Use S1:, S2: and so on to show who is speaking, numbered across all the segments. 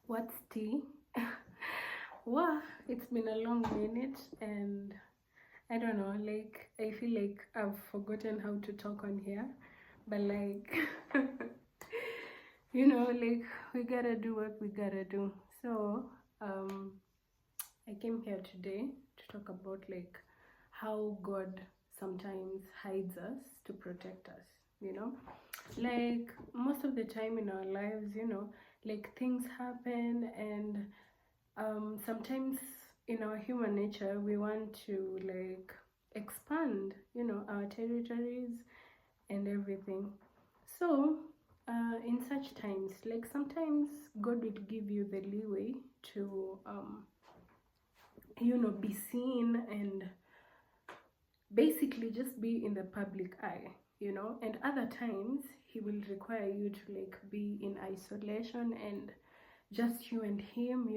S1: What's tea? Well, it's been a long minute and I don't know, like I feel like I've forgotten how to talk on here. But like like we gotta do what we gotta do. So, um I came here today to talk about like how God sometimes hides us to protect us, you know? Like most of the time in our lives, like things happen and sometimes in our human nature we want to like expand our territories and everything. So in such times, like sometimes God will give you the leeway to be seen and basically just be in the public eye, and other times he will require you to like be in isolation and just you and him,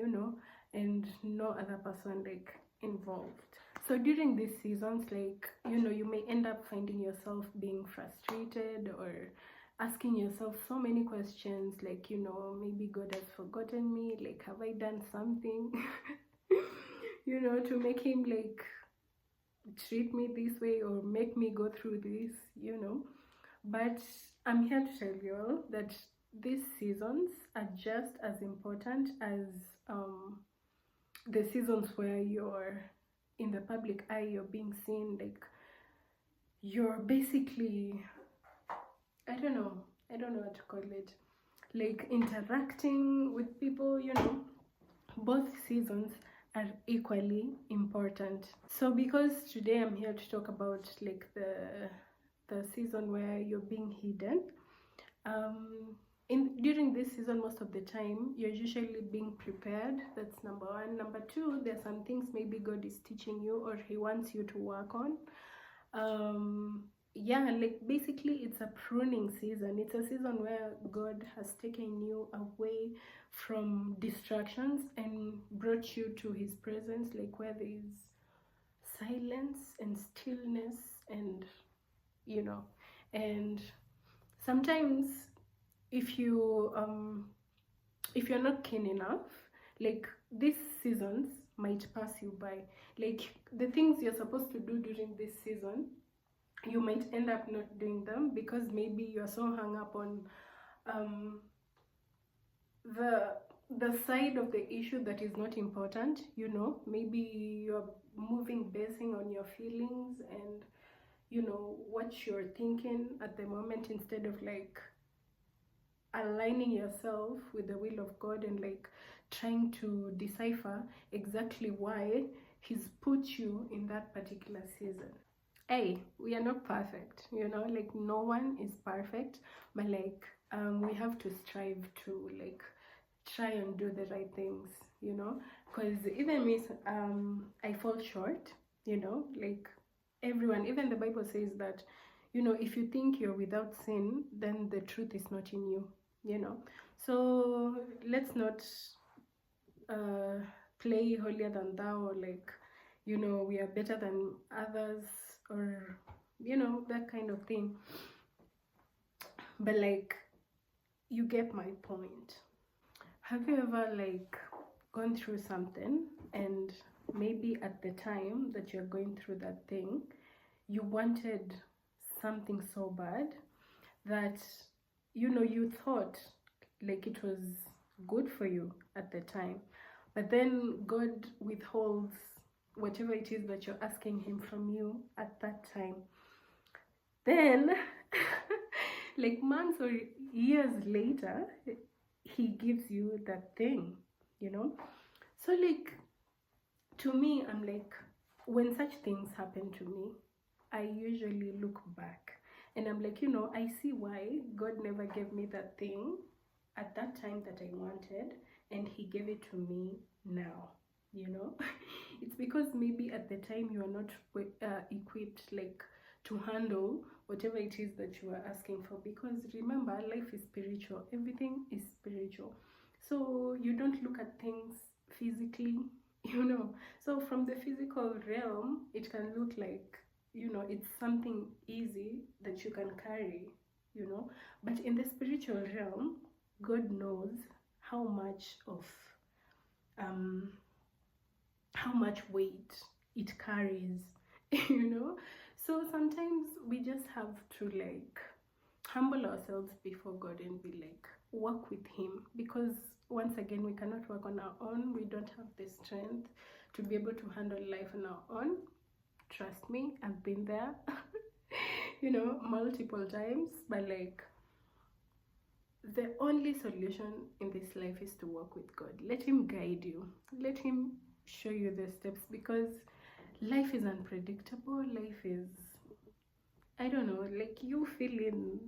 S1: and no other person like involved. So during these seasons, like, you may end up finding yourself being frustrated or asking yourself so many questions, like, maybe God has forgotten me, like, have I done something, to make him like treat me this way or make me go through this. But I'm here to tell you all that these seasons are just as important as the seasons where you're in the public eye, you're being seen, like you're basically, I don't know what to call it, like interacting with people, both seasons are equally important. So because today I'm here to talk about like the season where you're being hidden, in during this season, most of the time you're usually being prepared. That's number one. Number two, there's some things maybe God is teaching you or he wants you to work on. Yeah, like basically it's a pruning season. It's a season where God has taken you away from distractions and brought you to his presence, like where there is silence and stillness, and you know and sometimes if you're not keen enough, like these seasons might pass you by. Like the things you're supposed to do during this season, you might end up not doing them because maybe you're so hung up on um the side of the issue that is not important. Maybe you're moving basing on your feelings and what you're thinking at the moment, instead of like aligning yourself with the will of God and like trying to decipher exactly why he's put you in that particular season. Hey, we are not perfect, like no one is perfect, but like we have to strive to like try and do the right things, because even me, I fall short, like everyone. Even the Bible says that, if you think you're without sin, then the truth is not in you. So let's not uh play holier than thou, or like we are better than others, or that kind of thing. But like, you get my point. Have you ever like gone through something, and maybe at the time that you're going through that thing, you wanted something so bad that you thought like it was good for you at the time, but then God withholds whatever it is that you're asking him from you at that time. Then like months or years later, he gives you that thing, so like, to me, I'm like, when such things happen to me, I usually look back and I'm like, I see why God never gave me that thing at that time that I wanted, and he gave it to me now. It's because maybe at the time you are not equipped like to handle whatever it is that you are asking for, because remember, life is spiritual, everything is spiritual. So you don't look at things physically, so from the physical realm it can look like it's something easy that you can carry, but in the spiritual realm, God knows how much of how much weight it carries, you know. So sometimes we just have to like humble ourselves before God and be like, work with Him, because once again, we cannot work on our own. We don't have the strength to be able to handle life on our own. Trust me, I've been there, you know, multiple times. But like, the only solution in this life is to work with God. Let Him guide you, let Him show you the steps, because life is unpredictable. Life is, I don't know, like you fill in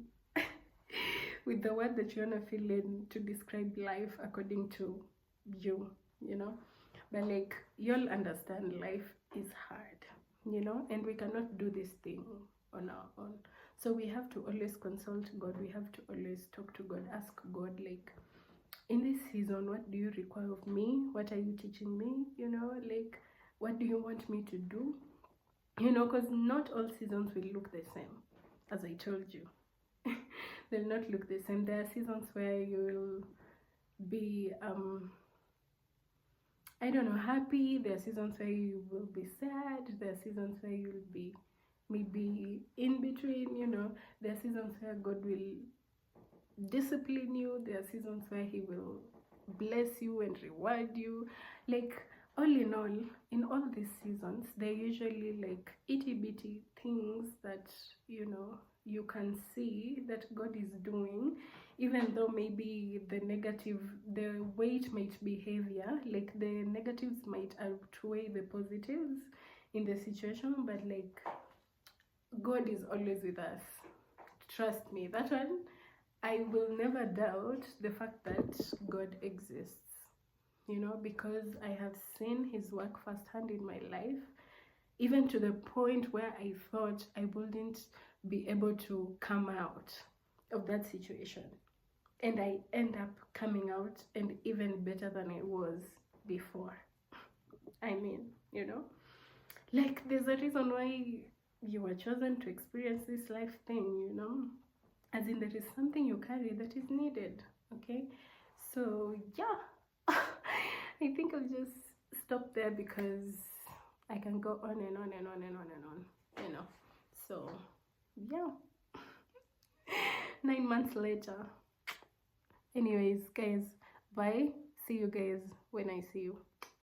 S1: with the word that you want to fill in to describe life according to you, you know. But like, you'll understand life is hard, you know, and we cannot do this thing on our own. So we have to always consult God. We have to always talk to God, ask God, like, in this season, what do you require of me? What are you teaching me? You know, like, what do you want me to do? You know, because not all seasons will look the same, as I told you. They'll not look the same. There are seasons where you will be I don't know, happy. There are seasons where you will be sad. There are seasons where you'll be maybe in between, you know. There are seasons where God will discipline you. There are seasons where He will bless you and reward you. Like, all in all these seasons, they're usually like itty bitty things that, you know, you can see that God is doing, even though maybe the weight might be heavier, like the negatives might outweigh the positives in the situation, but like, God is always with us. Trust me, that one, I will never doubt the fact that God exists, you know, because I have seen His work firsthand in my life, even to the point where I thought I wouldn't be able to come out of that situation. And I end up coming out and even better than I was before. I mean, you know, like, there's a reason why you were chosen to experience this life thing, you know, as in there is something you carry that is needed. Okay, so yeah. I think I'll just stop there, because I can go on and on and on and on and on, you know. So yeah. 9 months later. Anyways, guys, bye. See you guys when I see you.